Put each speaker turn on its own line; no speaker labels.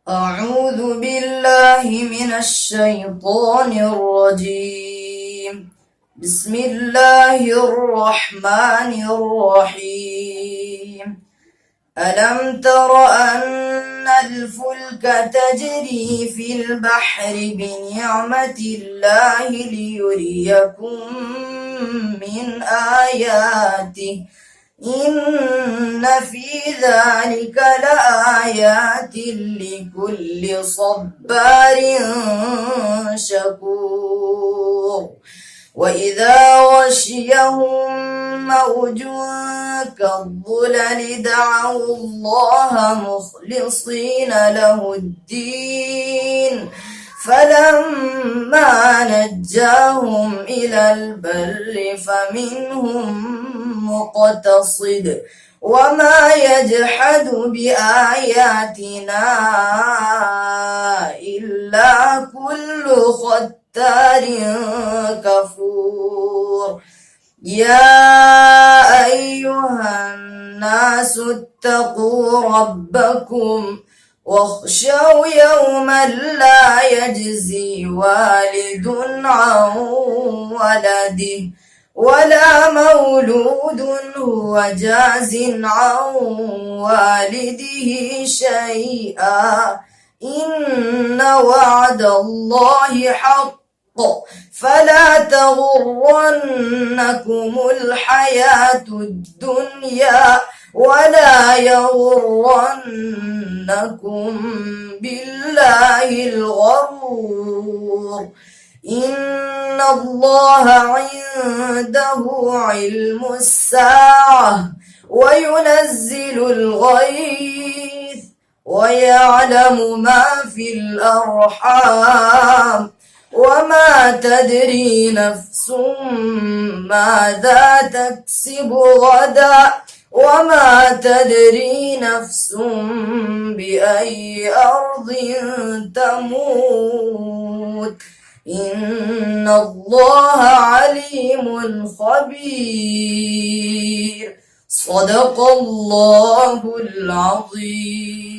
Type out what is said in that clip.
أعوذ بالله من الشيطان الرجيم. بسم الله الرحمن الرحيم. ألم تر أن الفلك تجري في البحر بنعمة الله ليريكم من آياته إن في ذلك لآيات لكل صبار شكور. وإذا غشيهم موج كالظلل دعوا الله مخلصين له الدين فلما نجاهم إلى البر فمنهم مقتصد وما يجحد بآياتنا إلا كل ختار كفور. يا أيها الناس اتقوا ربكم واخشوا يوما لا يجزي والد عن ولده ولا مولود هو جاز عن والده شيئا إن وعد الله حق فلا تغرنكم الحياة الدنيا ولا يغرنكم بالله الغرور. إن الله عنده علم الساعة وينزل الغيث ويعلم ما في الأرحام وما تدري نفس ماذا تكسب غدا وما تدري نفس بأي أرض تموت إن الله عليم خبير. صدق الله العظيم.